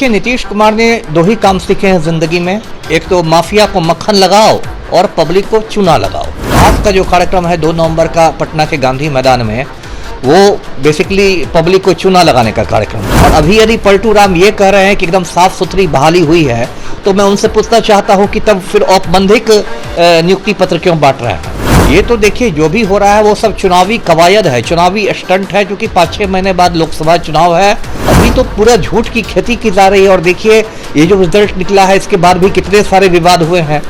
देखिए, नीतीश कुमार ने दो ही काम सीखे हैं जिंदगी में। एक तो माफिया को मक्खन लगाओ और पब्लिक को चूना लगाओ। आज का जो कार्यक्रम है 2 नवंबर का पटना के गांधी मैदान में, वो बेसिकली पब्लिक को चूना लगाने का कार्यक्रम है। और अभी यदि पलटू राम ये कह रहे हैं कि एकदम साफ सुथरी बहाली हुई है, तो मैं उनसे पूछना चाहता हूं कि तब फिर औपबंधिक नियुक्ति पत्र क्यों बांट रहे हैं? ये तो देखिए, जो भी हो रहा है वो सब चुनावी कवायद है, चुनावी स्टंट है, क्योंकि 5-6 महीने बाद लोकसभा चुनाव है। अभी तो पूरा झूठ की खेती की जा रही है। और देखिए, ये जो रिजल्ट निकला है, इसके बाद भी कितने सारे विवाद हुए हैं।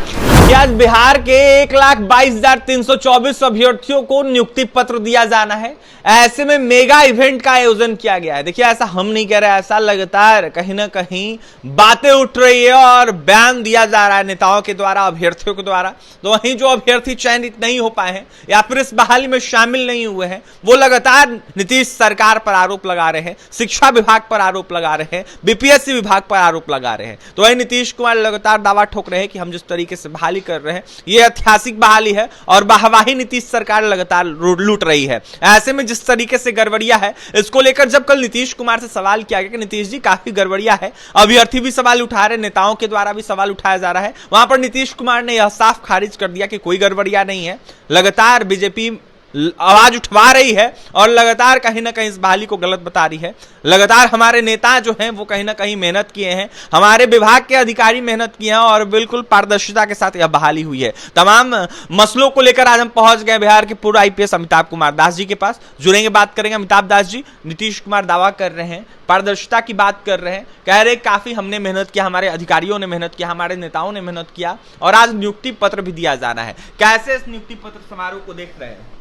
आज बिहार के 1,22,324 अभ्यर्थियों को नियुक्ति पत्र दिया जाना है। ऐसे में मेगा इवेंट का आयोजन किया गया है। देखिए, ऐसा हम नहीं कह रहे, ऐसा लगातार कहीं ना कहीं बातें उठ रही है और बयान दिया जा रहा है नेताओं के द्वारा, अभ्यर्थियों के द्वारा। तो वहीं जो अभ्यर्थी चयनित नहीं हो पाए हैं या फिर इस बहाली में शामिल नहीं हुए हैं, वो लगातार नीतीश सरकार पर आरोप लगा रहे हैं, शिक्षा विभाग पर आरोप लगा रहे हैं, बीपीएससी विभाग पर आरोप लगा रहे हैं। तो वही नीतीश कुमार लगातार दावा ठोक रहे हैं कि हम जिस तरीके से बहाली कर रहे हैं, ये ऐतिहासिक बहाली है और वाहवाही नीतीश सरकार लगातार लूट रही है। ऐसे में जिस तरीके से गड़बड़िया है, इसको लेकर जब कल नीतीश कुमार से सवाल किया गया कि नीतीश जी काफी गड़बड़िया है, अभ्यर्थी भी सवाल उठा रहे, नेताओं के द्वारा भी सवाल उठाया जा रहा है, वहां पर नीतीश कुमार ने यह साफ खारिज कर दिया कि कोई गड़बड़िया नहीं है। लगातार बीजेपी आवाज उठवा रही है और लगातार कहीं ना कहीं इस बहाली को गलत बता रही है। लगातार हमारे नेता जो हैं वो कहीं ना कहीं मेहनत किए हैं, हमारे विभाग के अधिकारी मेहनत किए हैं और बिल्कुल पारदर्शिता के साथ यह बहाली हुई है। तमाम मसलों को लेकर आज हम पहुंच गए बिहार के पूर्व आईपीएस अमिताभ कुमार दास जी के पास। जुड़ेंगे, बात करेंगे। अमिताभ दास जी, नीतीश कुमार दावा कर रहे हैं, पारदर्शिता की बात कर रहे हैं, कह रहे काफी हमने मेहनत किया, हमारे अधिकारियों ने मेहनत किया, हमारे नेताओं ने मेहनत किया और आज नियुक्ति पत्र भी दिया जाना है। कैसे इस नियुक्ति पत्र समारोह को देख रहे हैं?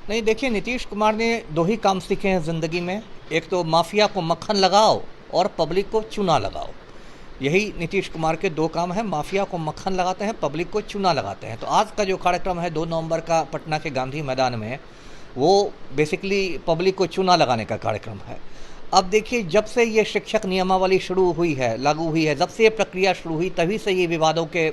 नहीं, देखिए, नीतीश कुमार ने दो ही काम सीखे हैं जिंदगी में। एक तो माफिया को मक्खन लगाओ और पब्लिक को चूना लगाओ। यही नीतीश कुमार के 2 काम हैं। माफिया को मक्खन लगाते हैं, पब्लिक को चूना लगाते हैं। तो आज का जो कार्यक्रम है 2 नवंबर का पटना के गांधी मैदान में, वो बेसिकली पब्लिक को चूना लगाने का कार्यक्रम है। अब देखिए, जब से ये शिक्षक नियमावली शुरू हुई है, लागू हुई है, जब से ये प्रक्रिया शुरू हुई, तभी से ये विवादों के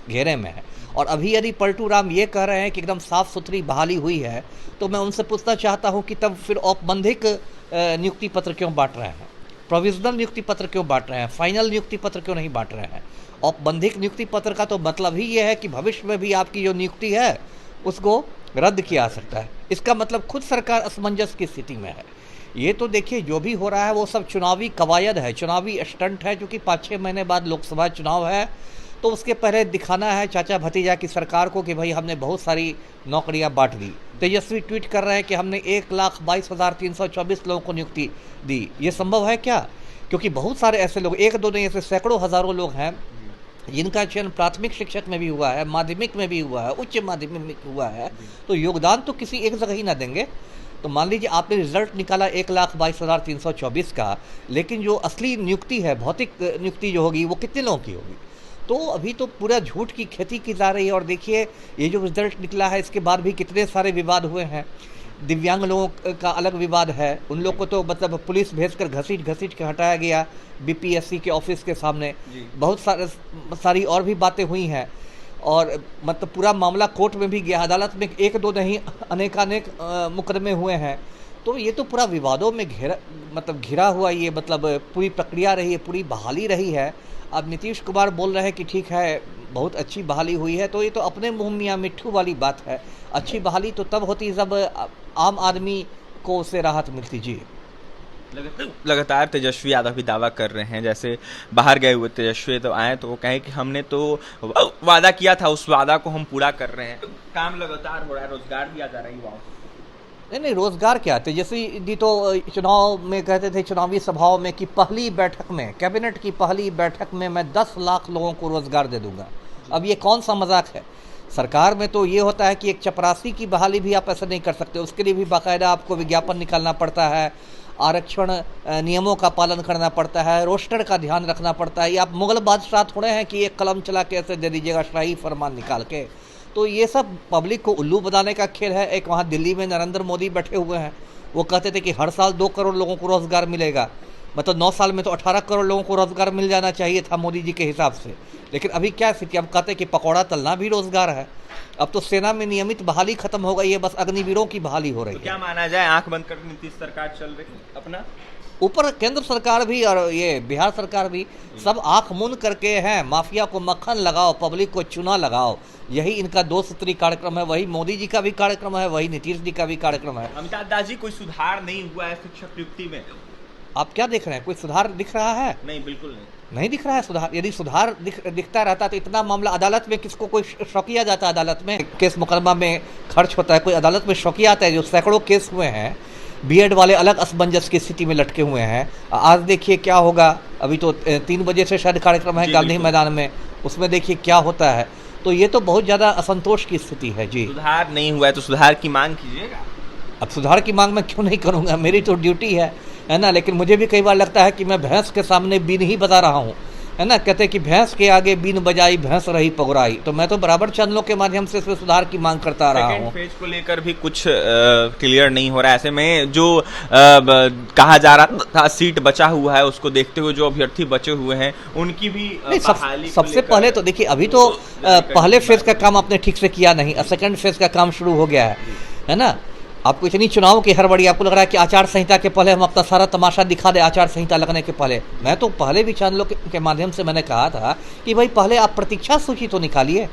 घेरे में है। और अभी यदि पलटू राम ये कह रहे हैं कि एकदम साफ सुथरी बहाली हुई है, तो मैं उनसे पूछना चाहता हूं कि तब फिर औपबंधिक नियुक्ति पत्र क्यों बांट रहे हैं? प्रोविजनल नियुक्ति पत्र क्यों बांट रहे हैं? फाइनल नियुक्ति पत्र क्यों नहीं बांट रहे हैं? औपबंधिक नियुक्ति पत्र का तो मतलब ही ये है कि भविष्य में भी आपकी जो नियुक्ति है उसको रद्द किया जा सकता है। इसका मतलब खुद सरकार असमंजस की स्थिति में है। ये तो देखिए, जो भी हो रहा है वो सब चुनावी कवायद है, चुनावी स्टंट है, क्योंकि 5-6 महीने बाद लोकसभा चुनाव है। तो उसके पहले दिखाना है चाचा भतीजा की सरकार को कि भाई हमने बहुत सारी नौकरियां बांट दी। तेजस्वी ट्वीट कर रहे हैं कि हमने 1,22,324 लोगों को नियुक्ति दी। ये संभव है क्या? क्योंकि बहुत सारे ऐसे लोग, 1-2 नहीं, ऐसे सैकड़ों हजारों लोग हैं जिनका चयन प्राथमिक शिक्षक में भी हुआ है, माध्यमिक में भी हुआ है, उच्च माध्यमिक में हुआ है। तो योगदान तो किसी एक जगह ही ना देंगे। तो मान लीजिए आपने रिजल्ट निकाला 1,22,324 का, लेकिन जो असली नियुक्ति है, भौतिक नियुक्ति जो होगी, वो कितने लोगों की होगी? तो अभी तो पूरा झूठ की खेती की जा रही है। और देखिए, ये जो रिजल्ट निकला है, इसके बाद भी कितने सारे विवाद हुए हैं। दिव्यांग लोगों का अलग विवाद है, उन लोग को तो मतलब पुलिस भेजकर घसीट के हटाया गया बीपीएससी के ऑफिस के सामने। बहुत सारी और भी बातें हुई हैं और मतलब पूरा मामला कोर्ट में भी गया, अदालत में 1-2 नहीं, अनेकानेक मुकदमे हुए हैं। तो ये तो पूरा विवादों में घिरा हुआ ये पूरी प्रक्रिया रही है, पूरी बहाली रही है। अब नीतीश कुमार बोल रहे हैं कि ठीक है, बहुत अच्छी बहाली हुई है, तो ये तो अपने मुँह मियाँ मिट्ठू वाली बात है। अच्छी बहाली तो तब होती जब आम आदमी को उससे राहत मिलती। जी, लगातार तेजस्वी यादव भी दावा कर रहे हैं, जैसे बाहर गए हुए तेजस्वी तो आए तो वो कहे कि हमने तो वादा किया था, उस वादा को हम पूरा कर रहे हैं। काम लगातार हो रहा है, रोजगार दिया जा रहा है युवाओं। नहीं, रोजगार क्या? तेजस्वी जी तो चुनाव में कहते थे, चुनावी सभाओं में, कि पहली बैठक में, कैबिनेट की पहली बैठक में मैं 10 लाख लोगों को रोजगार दे दूंगा। अब ये कौन सा मजाक है? सरकार में तो ये होता है कि एक चपरासी की बहाली भी आप ऐसा नहीं कर सकते, उसके लिए भी बाकायदा आपको विज्ञापन निकालना पड़ता है, आरक्षण नियमों का पालन करना पड़ता है, रोस्टर का ध्यान रखना पड़ता है। ये आप मुगल बादशाह थोड़े हैं कि एक कलम चला के ऐसे दे दीजिएगा शाही फरमान निकाल के। तो ये सब पब्लिक को उल्लू बनाने का खेल है। एक वहाँ दिल्ली में नरेंद्र मोदी बैठे हुए हैं, वो कहते थे कि हर साल 2 करोड़ लोगों को रोजगार मिलेगा। मतलब 9 साल में तो 18 करोड़ लोगों को रोजगार मिल जाना चाहिए था मोदी जी के हिसाब से। लेकिन अभी क्या स्थिति, अब कहते हैं कि पकौड़ा तलना भी रोजगार है। अब तो सेना में नियमित बहाली खत्म हो गई है, बस अग्निवीरों की बहाली हो रही है। क्या माना जाए, आंख बंद कर नीतीश सरकार चल रही है अपना? ऊपर केंद्र सरकार भी और ये बिहार सरकार भी सब आंख मूंद करके हैं, माफिया को मक्खन लगाओ, पब्लिक को चूना लगाओ। यही इनका 2 सूत्री कार्यक्रम है, वही मोदी जी का भी कार्यक्रम है, वही नीतीश जी का भी कार्यक्रम है। अमिताभ दास जी, कोई सुधार नहीं हुआ है शिक्षक नियुक्ति में? आप क्या देख रहे हैं, कोई सुधार दिख रहा है? नहीं, बिल्कुल नहीं दिख रहा है सुधार। यदि सुधार दिखता रहता तो इतना मामला अदालत में किसको कोई शौकिया जाता है? अदालत में केस मुकदमा में खर्च होता है, कोई अदालत में शौकिया आता है? जो सैकड़ों केस हुए हैं, बीएड वाले अलग असमंजस की स्थिति में लटके हुए हैं। आज देखिए क्या होगा, अभी तो 3 बजे से शायद कार्यक्रम है गांधी मैदान में, उसमें देखिए क्या होता है। तो ये तो बहुत ज़्यादा असंतोष की स्थिति है जी। सुधार नहीं हुआ है तो सुधार की मांग कीजिएगा। अब सुधार की मांग मैं क्यों नहीं करूँगा, मेरी तो ड्यूटी है ना। लेकिन मुझे भी कई बार लगता है कि मैं भैंस के सामने बीन ही बजा रहा हूँ, है ना। कहते हैं कि भैंस के आगे बीन बजाई भैंस रही पगुराई। तो मैं तो बराबर चैनलों के माध्यम से इसमें सुधार की मांग करता रहा हूँ। सेकंड फेज को लेकर भी कुछ क्लियर नहीं हो रहा है। ऐसे में जो कहा जा रहा था सीट बचा हुआ है, उसको देखते हुए जो अभ्यर्थी बचे हुए हैं उनकी भी बहाली सबसे पहले तो देखिए, अभी तो पहले फेज का काम आपने ठीक से किया नहीं, सेकंड फेज का काम शुरू हो गया है ना। आपको इतनी चुनाव की हड़बड़ी, आपको लग रहा है कि आचार संहिता के पहले हम अपना सारा तमाशा दिखा दे, आचार संहिता लगने के पहले। मैं तो पहले भी चैनलों के माध्यम से मैंने कहा था कि भाई पहले आप प्रतीक्षा सूची तो निकालिए,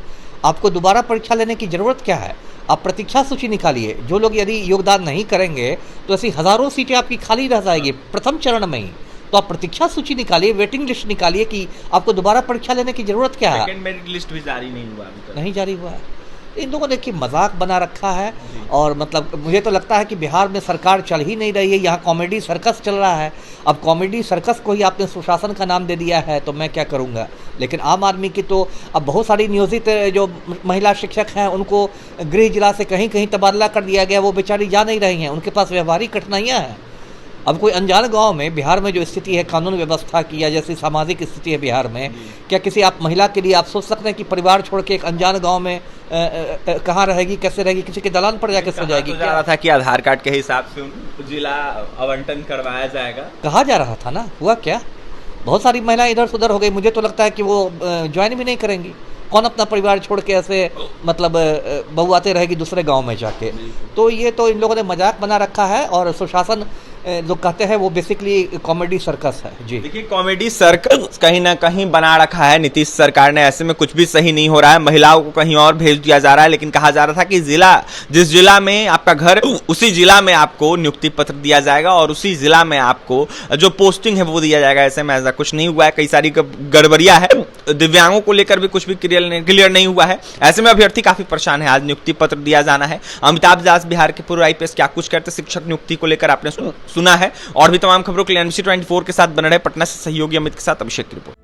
आपको दोबारा परीक्षा लेने की ज़रूरत क्या है? आप प्रतीक्षा सूची निकालिए। जो लोग यदि योगदान नहीं करेंगे तो ऐसी हज़ारों सीटें आपकी खाली रह जाएगी प्रथम चरण में ही। तो आप प्रतीक्षा सूची निकालिए, वेटिंग लिस्ट निकालिए कि आपको दोबारा परीक्षा लेने की ज़रूरत क्या है। सेकंड मेरिट लिस्ट भी जारी नहीं हुआ अभी तक। नहीं जारी हुआ है। इन लोगों ने देखिए मजाक बना रखा है। और मतलब मुझे तो लगता है कि बिहार में सरकार चल ही नहीं रही है, यहाँ कॉमेडी सर्कस चल रहा है। अब कॉमेडी सर्कस को ही आपने सुशासन का नाम दे दिया है, तो मैं क्या करूँगा। लेकिन आम आदमी की तो अब बहुत सारी नियोजित जो महिला शिक्षक हैं उनको गृह जिला से कहीं कहीं तबादला कर दिया गया, वो बेचारी जा नहीं रही हैं, उनके पास व्यवहारिक कठिनाइयाँ हैं। अब कोई अनजान गांव में बिहार में जो स्थिति है कानून व्यवस्था की या जैसी सामाजिक स्थिति है बिहार में, क्या किसी आप महिला के लिए आप सोच सकते हैं कि परिवार छोड़ के एक अनजान गांव में कहाँ रहेगी, कैसे रहेगी, किसी के दलान पर जाके सो जाएगी? जा रहा था कि आधार कार्ड के हिसाब से जिला आवंटन करवाया जाएगा, कहा जा रहा था ना, हुआ क्या? बहुत सारी महिलाएं इधर से उधर हो गई। मुझे तो लगता है कि वो ज्वाइन भी नहीं करेंगी। कौन अपना परिवार छोड़ के ऐसे मतलब बउआते रहेगी दूसरे गांव में जाके? तो ये तो इन लोगों ने मजाक बना रखा है। और सुशासन जो कहते हैं वो बेसिकली कॉमेडी सर्कस है जी। देखिए, कॉमेडी सर्कस कहीं ना कहीं बना रखा है नीतीश सरकार ने। ऐसे में कुछ भी सही नहीं हो रहा है। महिलाओं को कहीं और भेज दिया जा रहा है, लेकिन कहा जा रहा था कि जिस जिला में आपका घर उसी जिला में आपको नियुक्ति पत्र दिया जाएगा और उसी जिला में आपको जो पोस्टिंग है वो दिया जाएगा। ऐसे में ऐसा कुछ नहीं हुआ है, कई सारी गड़बड़ियां है। दिव्यांगों को लेकर भी कुछ भी क्लियर नहीं हुआ है। ऐसे में अभ्यर्थी काफी परेशान है। आज नियुक्ति पत्र दिया जाना है। अमिताभ दास बिहार के पूर्व आईपीएस क्या कुछ कहते शिक्षक नियुक्ति को लेकर आपने सुना है। और भी तमाम खबरों के लिए NBC 24 के साथ बने रहे। पटना से सहयोगी अमित के साथ अभिषेक की रिपोर्ट।